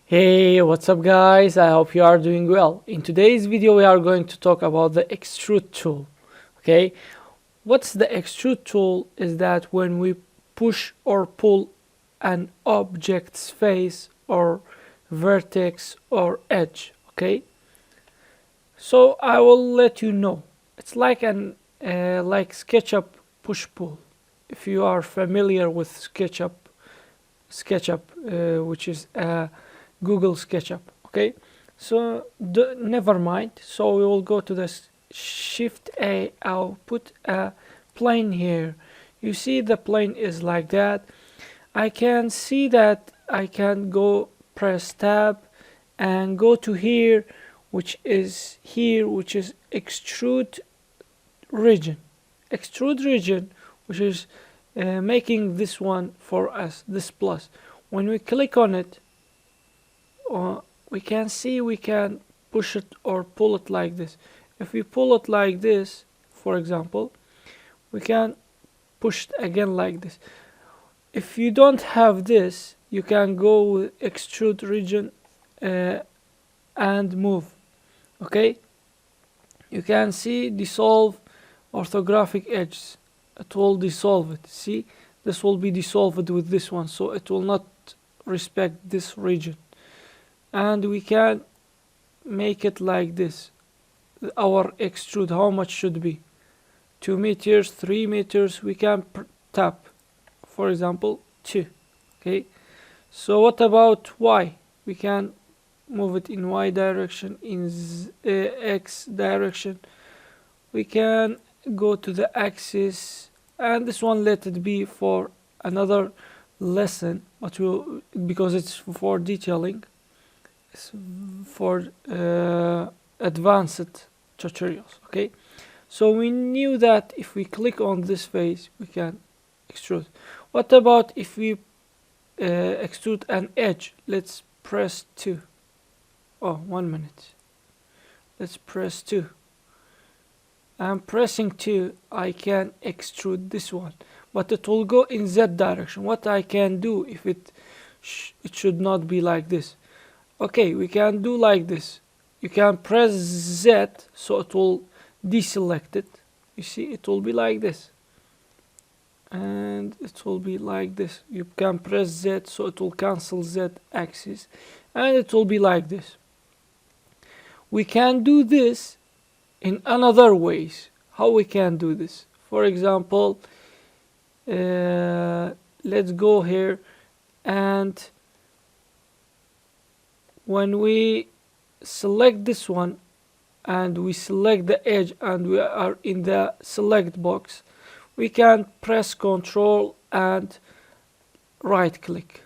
Hey, what's up guys? I hope you are doing well. In today's video we are going to talk about the extrude tool. Okay, what's the extrude tool is that when we push or pull an object's face or vertex or edge. Okay, so I will let you know. It's like an like SketchUp push pull. If you are familiar with SketchUp, which is Google SketchUp. Okay, so never mind. So we will go to the Shift A. I'll put a plane here. You see the plane is like that. I can see that I can go press tab and go to here, which is extrude region. Extrude region, which is making this one for us, this plus. When we click on it, we can see we can push it or pull it like this. If we pull it like this, for example, we can push it again like this. If you don't have this, you can go with extrude region and move. Okay, you can see dissolve orthographic edges. It will dissolve it. See, this will be dissolved with this one, so it will not respect this region. And we can make it like this. Our extrude, how much should be? 2 meters, 3 meters. We can tap, for example, 2. Okay, so what about Y? We can move it in Y direction, in X direction. We can go to the axis, and this one let it be for another lesson, but we'll, because it's for detailing, it's for advanced tutorials. Okay, so we knew that if we click on this face we can extrude. What about if we extrude an edge? Let's press 2. Oh, 1 minute. Let's press 2. I'm pressing 2. I can extrude this one, but it will go in Z direction. What I can do if it should not be like this? Okay, we can do like this. You can press Z, so it will deselect it. You see, it will be like this, and it will be like this. You can press Z, so it will cancel Z axis, and it will be like this. We can do this in another ways. How we can do this? For example, let's go here, and when we select this one and we select the edge and we are in the select box, we can press Ctrl and right click,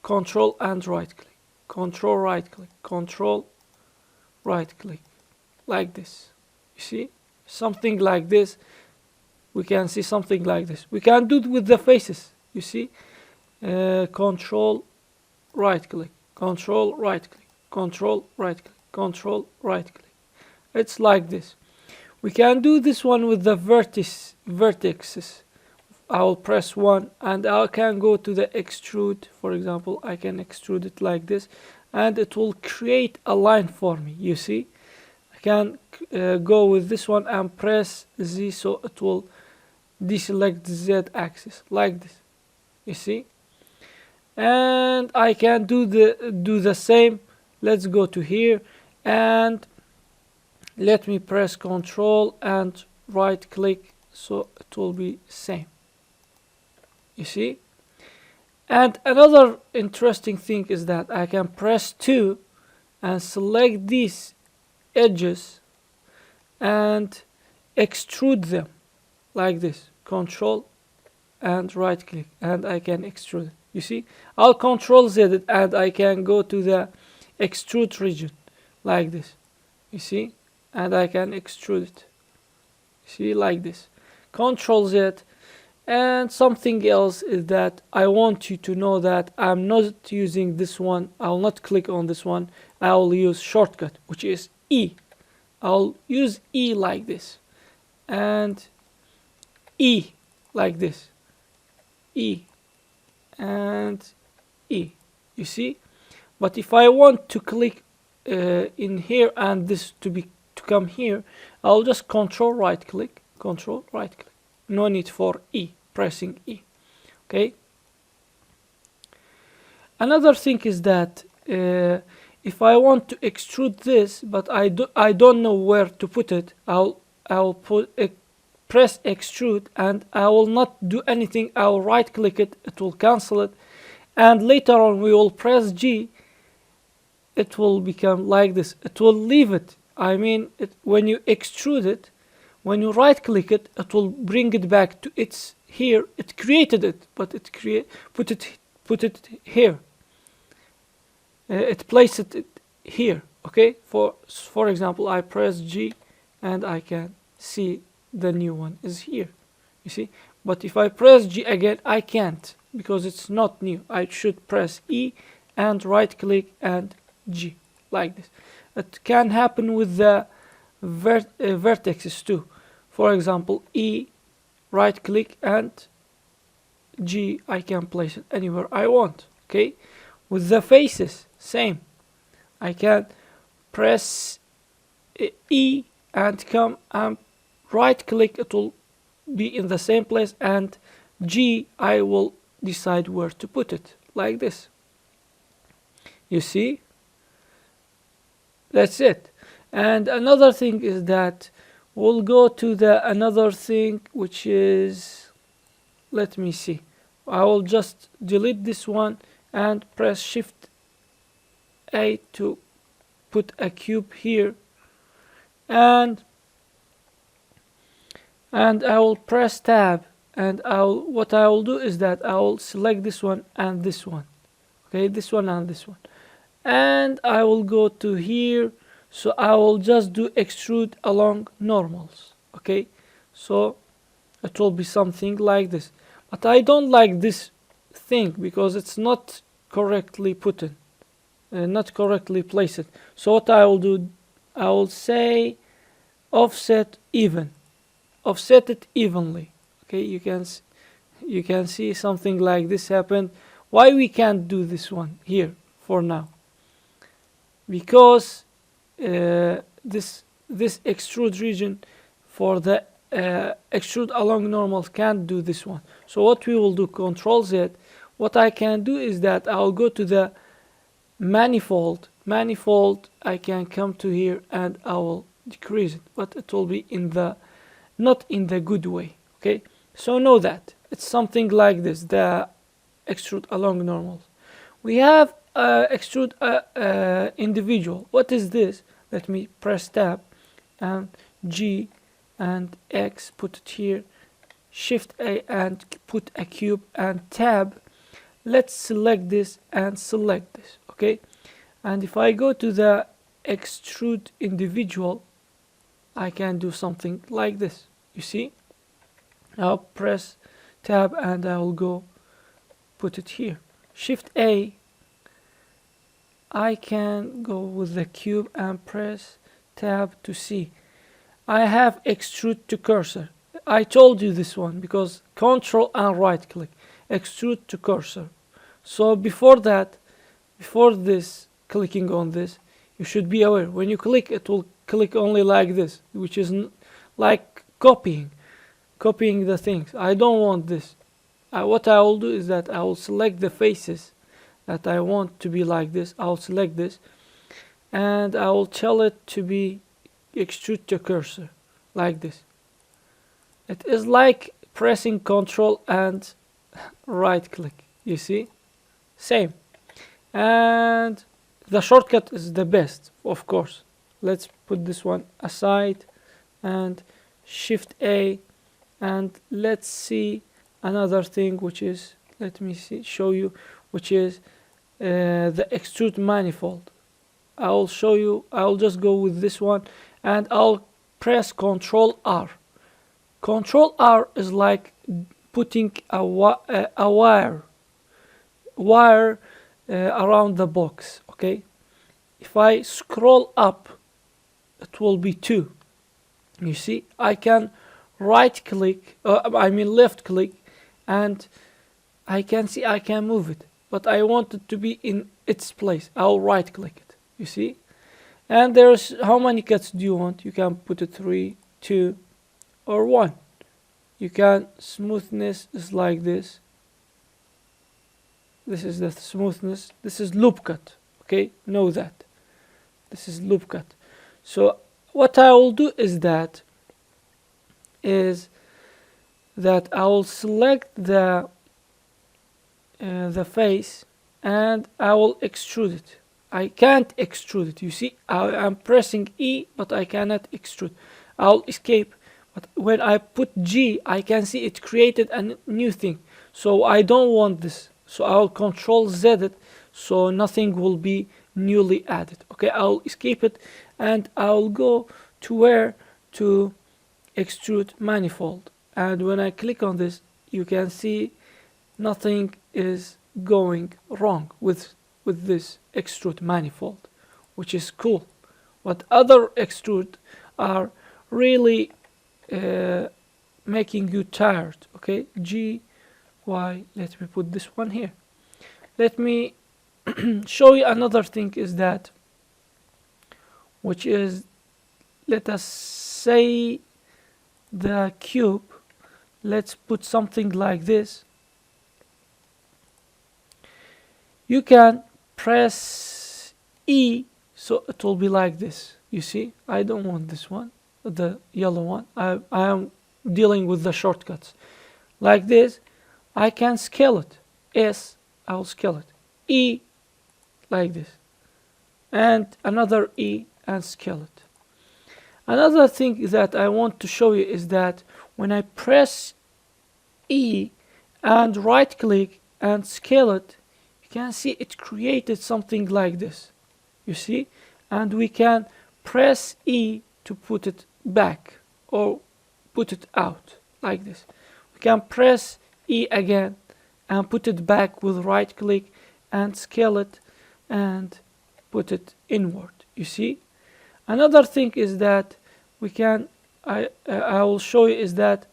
Ctrl and right click, Ctrl right click, Ctrl right click, like this. You see, something like this. We can see something like this. We can do it with the faces. You see, Ctrl right click, Ctrl right click, Ctrl right click, Ctrl right click. It's like this. We can do this one with the vertices. I will press 1 and I can go to the extrude. For example, I can extrude it like this, and it will create a line for me. You see, I can go with this one and press Z, so it will deselect the Z axis like this. You see, and I can do the same. Let's go to here and let me press Ctrl and right click, so it will be same. You see, and another interesting thing is that I can press 2 and select these edges and extrude them like this. Ctrl and right click, and I can extrude it. You see, I'll Ctrl Z it and I can go to the extrude region like this. You see, and I can extrude it. See, like this. Ctrl Z. And something else is that I want you to know that I'm not using this one. I'll not click on this one. I'll use shortcut, which is E. I'll use E like this, and E like this, E and E. You see, But if I want to click in here and this to come here, I'll just control right click, no need for pressing E. Okay. Another thing is that if I want to extrude this, but I don't know where to put it, I'll press extrude, and I will not do anything. I'll right click it, it will cancel it, and later on we will press G, it will become like this. It will leave it. I mean, when you extrude it, when you right click it, it will bring it back to its here. It created it, but it put it here. It placed it here. Okay. For example, I press G, and I can see the new one is here. You see. But if I press G again, I can't, because it's not new. I should press E and right click and G, like this. It can happen with the vertices too. For example, E, right click, and G, I can place it anywhere I want. Okay. With the faces, same. I can press E and come and right click, it will be in the same place, and G, I will decide where to put it, like this. You see? That's it. And another thing is that we'll go to the another thing, which is, let me see, I will just delete this one and press Shift A to put a cube here, and I will press Tab, and what I will do is that I will select this one and this one. Okay, this one and this one, and I will go to here. So I will just do extrude along normals. Okay, so it will be something like this. But I don't like this thing because it's not correctly put in, not correctly placed. So what I will do, I will say offset even, offset it evenly. Okay, you can see something like this happen. Why we can't do this one here for now? Because this extrude region for the extrude along normals can't do this one. So what we will do, Control Z. What I can do is that I'll go to the manifold. I can come to here and I will decrease it, but it will be not in the good way. Okay, so know that it's something like this, the extrude along normals. We have extrude individual. What is this? Let me press Tab and G and X, put it here, Shift A and put a cube, and Tab. Let's select this and select this. Okay, and if I go to the extrude individual, I can do something like this. You see, I'll press Tab and I will go put it here, Shift A. I can go with the cube and press Tab to see. I have extrude to cursor. I told you this one because Control and right click, extrude to cursor. So before this clicking on this, you should be aware when you click, it will click only like this, which is like copying the things. I don't want this. What I will do is that I will select the faces that I want to be like this. I'll select this and I will tell it to be extrude to cursor, like this. It is like pressing Control and right click. You see, same. And the shortcut is the best, of course. Let's put this one aside and Shift A, and let's see another thing, which is, let me show you, which is the Extrude Manifold. I'll show you. I'll just go with this one and I'll press Control R. Control R is like putting a wire around the box. Okay, if I scroll up, it will be 2. You see, I can right click, left click, and I can see I can move it, but I want it to be in its place. I'll right click it, you see. And there's how many cuts do you want? You can put it 3, 2, or 1. You can smoothness is like this. This is the smoothness. This is loop cut. Okay, know that. This is loop cut. So what I will do is that I will select the face and I will extrude it. I can't extrude it. You see, I'm pressing E, but I cannot extrude. I'll escape. But when I put G, I can see it created a new thing. So I don't want this. So I'll Control Z it, so nothing will be newly added. Okay, I'll escape it, and I'll go to where to Extrude Manifold. And when I click on this, you can see nothing is going wrong with this Extrude Manifold, which is cool. But other extrude are really making you tired. Okay, Y, let me put this one here. Let me show you another thing is that, which is, let us say the cube. Let's put something like this. You can press E, so it will be like this. You see, I don't want this one, the yellow one. I am dealing with the shortcuts. Like this, I can scale it. S, I'll scale it. E, like this. And another E, and scale it. Another thing that I want to show you is that when I press E and right click and scale it, you can see it created something like this. You see? And we can press E to put it back or put it out like this. We can press E again and put it back with right click and scale it and put it inward. You see? Another thing is that we can, I will show you is that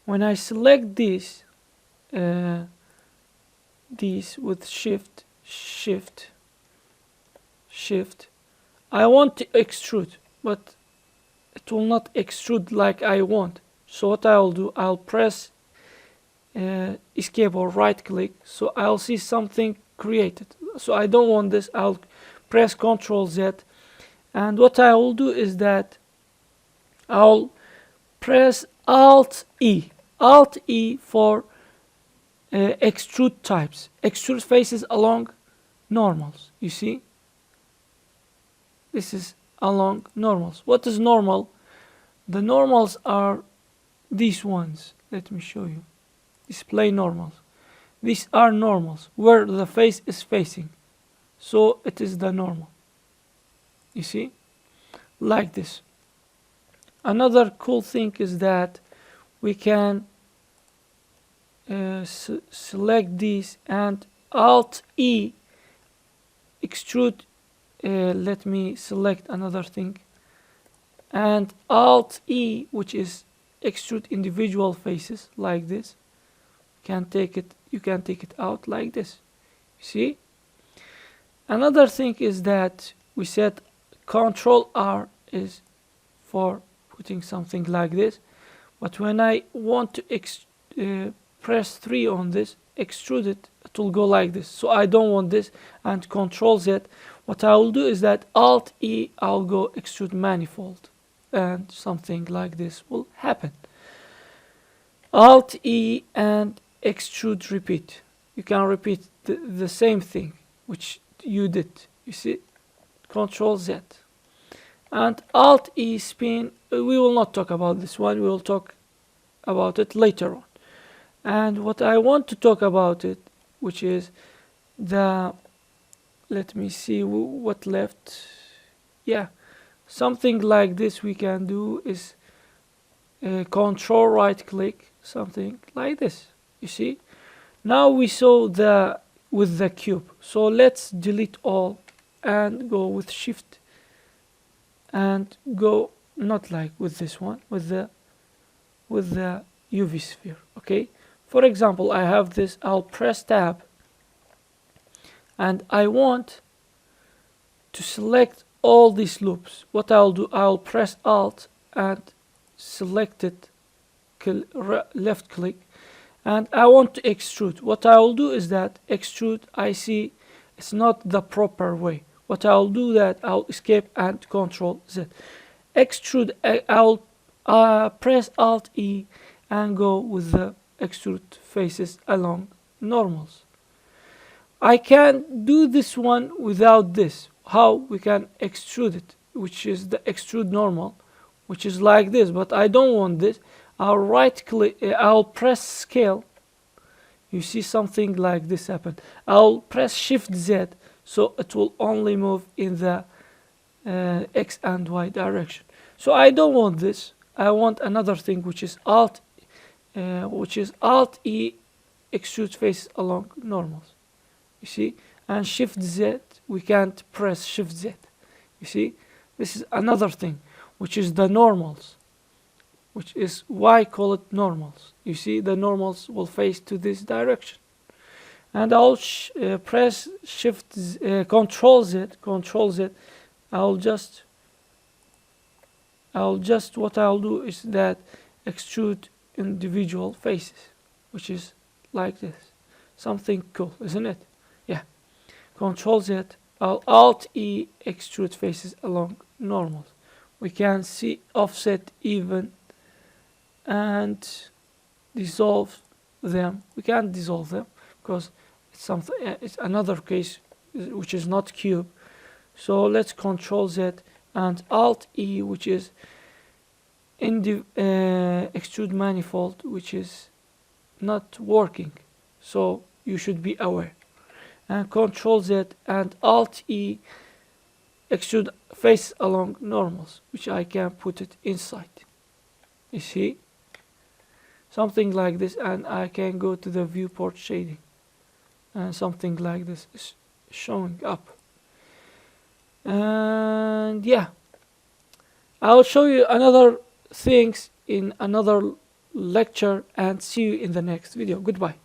when I select these with shift, I want to extrude, but it will not extrude like I want. So what I'll do, I'll press escape or right click, so I'll see something created. So I don't want this. I'll press Ctrl Z, and what I will do is that I'll press Alt E for extrude types. Extrude faces along normals. You see, this is along normals. What is normal? The normals are these ones. Let me show you. Display normals. These are normals where the face is facing, so it is the normal. You see, like this. Another cool thing is that we can select these and Alt E extrude. Let me select another thing, and Alt E, which is extrude individual faces, like this. You can take it out like this. You see? Another thing is that we said Control R is for putting something like this, but when I want to press 3 on this, extrude it, it will go like this. So I don't want this, and Control Z. What I will do is that Alt E, I'll go Extrude Manifold, and something like this will happen. Alt E and extrude repeat. You can repeat the same thing which you did. You see? Control Z. And Alt E spin. We will not talk about this one. We will talk about it later on. And what I want to talk about it, which is the, let me see what left. Yeah, something like this we can do is Control right click, something like this. You see, now we saw with the cube. So let's delete all and go with shift and go not like with this one, with the UV sphere. Okay, for example, I have this. I'll press tab and I want to select all these loops. What I'll do, I'll press Alt and select it, left click, and I want to extrude. What I'll do is that extrude, I see it's not the proper way. What I'll do that I'll escape and Control Z. Extrude, I'll press Alt E and go with the extrude faces along normals. I can do this one without this. How we can extrude it, which is the extrude normal, which is like this, but I don't want this. I'll right click, I'll press scale. You see something like this happen. I'll press Shift Z, so it will only move in the X and Y direction. So I don't want this. I want another thing, which is Alt E, extrude face along normals. You see, and Shift Z, we can't press Shift Z. You see, this is another thing, which is the normals, which is why I call it normals. You see, the normals will face to this direction, and I'll press Shift Control Z. I'll just what I'll do is that extrude individual faces, which is like this. Something cool, isn't it? Yeah. Control Z. I'll Alt E, extrude faces along normals. We can see offset, even, and dissolve them. We can't dissolve them because it's something. It's another case which is not cube. So let's Control Z and Alt E, which is Extrude Manifold, which is not working. So you should be aware. And Control Z and Alt E, extrude face along normals, which I can put it inside. You see, something like this, and I can go to the viewport shading, and something like this is showing up. And yeah, I'll show you another things in another lecture, and see you in the next video. Goodbye.